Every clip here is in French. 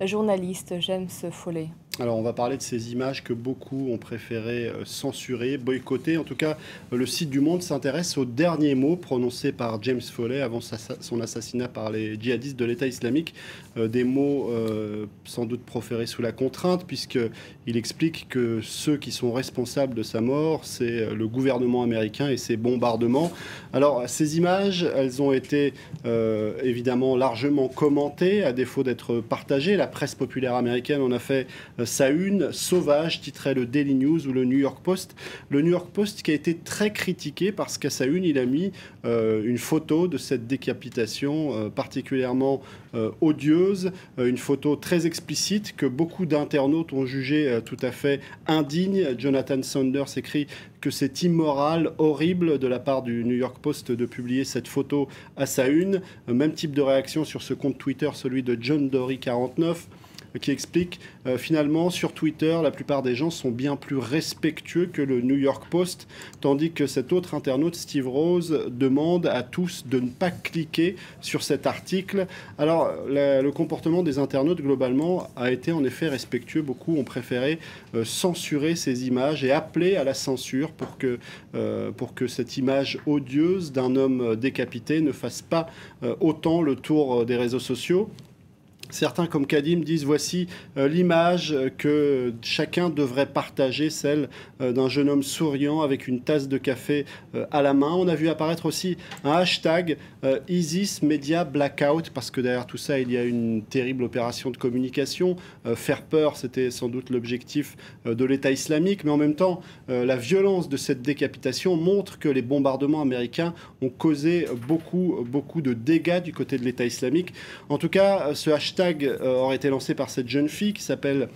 journaliste James Foley. Alors on va parler de ces images que beaucoup ont préféré censurer, boycotter. En tout cas, le site du Monde s'intéresse aux derniers mots prononcés par James Foley avant son assassinat par les djihadistes de l'État islamique. Des mots sans doute proférés sous la contrainte, puisqu'il explique que ceux qui sont responsables de sa mort, c'est le gouvernement américain et ses bombardements. Alors ces images, elles ont été évidemment largement commentées, à défaut d'être partagées. La presse populaire américaine en a fait sa une sauvage, titrait le Daily News ou le New York Post. Le New York Post qui a été très critiqué parce qu'à sa une, il a mis une photo de cette décapitation particulièrement odieuse, une photo très explicite que beaucoup d'internautes ont jugé tout à fait indigne. Jonathan Saunders écrit que c'est immoral, horrible de la part du New York Post de publier cette photo à sa une. Même type de réaction sur ce compte Twitter, celui de John Dory 49, qui explique finalement sur Twitter, la plupart des gens sont bien plus respectueux que le New York Post, tandis que cet autre internaute, Steve Rose, demande à tous de ne pas cliquer sur cet article. Alors, le comportement des internautes, globalement, a été en effet respectueux. Beaucoup ont préféré censurer ces images et appeler à la censure pour que cette image odieuse d'un homme décapité ne fasse pas autant le tour des réseaux sociaux. Certains, comme Kadim, disent voici l'image que chacun devrait partager, celle d'un jeune homme souriant avec une tasse de café à la main. On a vu apparaître aussi un hashtag ISIS Media Blackout, parce que derrière tout ça, il y a une terrible opération de communication. Faire peur, c'était sans doute l'objectif de l'État islamique, mais en même temps, la violence de cette décapitation montre que les bombardements américains ont causé beaucoup de dégâts du côté de l'État islamique. En tout cas, ce hashtag aurait été lancé par cette jeune fille qui s'appelle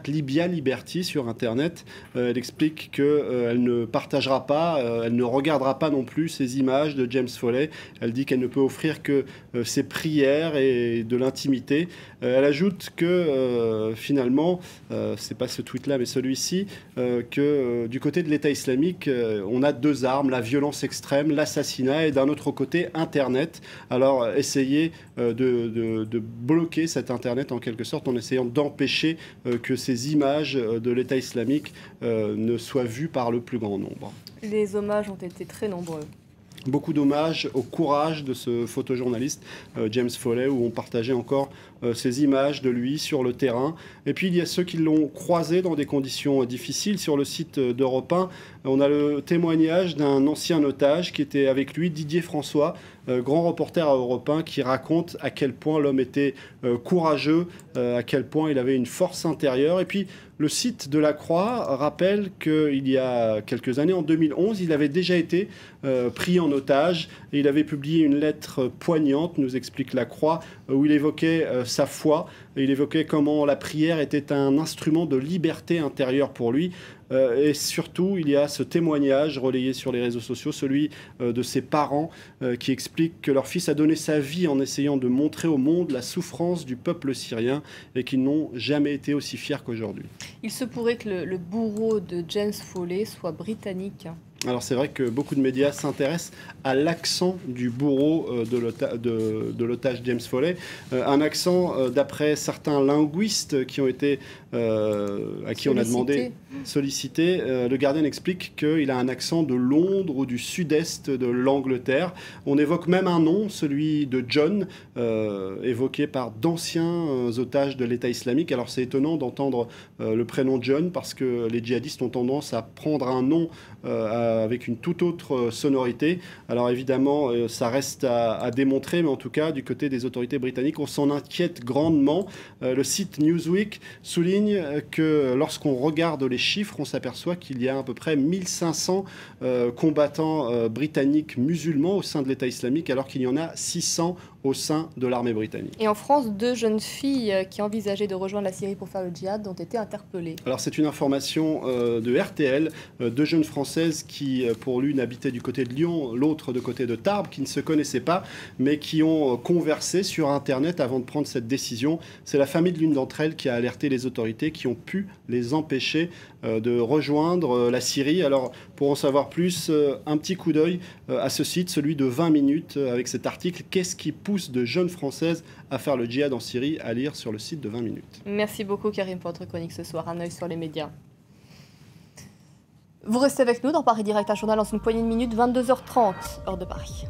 @LibiaLiberty sur Internet. Elle explique qu'elle ne partagera pas, elle ne regardera pas non plus ces images de James Foley. Elle dit qu'elle ne peut offrir que ses prières et de l'intimité. Elle ajoute que finalement, c'est pas ce tweet-là, mais celui-ci, que du côté de l'État islamique, on a deux armes, la violence extrême, l'assassinat, et d'un autre côté, Internet. Alors, essayer de bloquer cet Internet en quelque sorte en essayant d'empêcher que ces images de l'État islamique ne soient vues par le plus grand nombre. Les hommages ont été très nombreux. Beaucoup d'hommages au courage de ce photojournaliste James Foley, où on partageait encore ces images de lui sur le terrain. Et puis il y a ceux qui l'ont croisé dans des conditions difficiles. Sur le site d'Europe 1, on a le témoignage d'un ancien otage qui était avec lui, Didier François, grand reporter à Europe 1, qui raconte à quel point l'homme était courageux, à quel point il avait une force intérieure. Et puis le site de la Croix rappelle qu'il y a quelques années, en 2011, il avait déjà été pris en otage et il avait publié une lettre poignante, nous explique la Croix, où il évoquait sa foi, et il évoquait comment la prière était un instrument de liberté intérieure pour lui. Et surtout, il y a ce témoignage relayé sur les réseaux sociaux, celui de ses parents qui expliquent que leur fils a donné sa vie en essayant de montrer au monde la souffrance du peuple syrien et qu'ils n'ont jamais été aussi fiers qu'aujourd'hui. Il se pourrait que le bourreau de James Foley soit britannique. Alors c'est vrai que beaucoup de médias s'intéressent à l'accent du bourreau de l'otage James Foley. Un accent, d'après certains linguistes qui ont été, à qui on a demandé sollicité, le Guardian explique qu'il a un accent de Londres ou du sud-est de l'Angleterre. On évoque même un nom, celui de John, évoqué par d'anciens otages de l'État islamique. Alors c'est étonnant d'entendre le prénom John parce que les djihadistes ont tendance à prendre un nom avec une toute autre sonorité. Alors évidemment, ça reste à démontrer, mais en tout cas, du côté des autorités britanniques, on s'en inquiète grandement. Le site Newsweek souligne que lorsqu'on regarde les chiffres, on s'aperçoit qu'il y a à peu près 1500 combattants britanniques musulmans au sein de l'État islamique, alors qu'il y en a 600 au sein de l'armée britannique. Et en France, 2 jeunes filles qui envisageaient de rejoindre la Syrie pour faire le djihad ont été interpellées. Alors c'est une information de RTL, 2 jeunes françaises qui, pour l'une, habitaient du côté de Lyon, l'autre de côté de Tarbes, qui ne se connaissaient pas, mais qui ont conversé sur Internet avant de prendre cette décision. C'est la famille de l'une d'entre elles qui a alerté les autorités, qui ont pu les empêcher de rejoindre la Syrie. Alors, pour en savoir plus, un petit coup d'œil à ce site, celui de 20 minutes, avec cet article « Qu'est-ce qui pousse pousse de jeunes Françaises à faire le djihad en Syrie, à lire sur le site de 20 minutes. Merci beaucoup Karim pour votre chronique ce soir. Un œil sur les médias. Vous restez avec nous dans Paris Direct, un journal dans une poignée de minutes, 22h30, heure de Paris.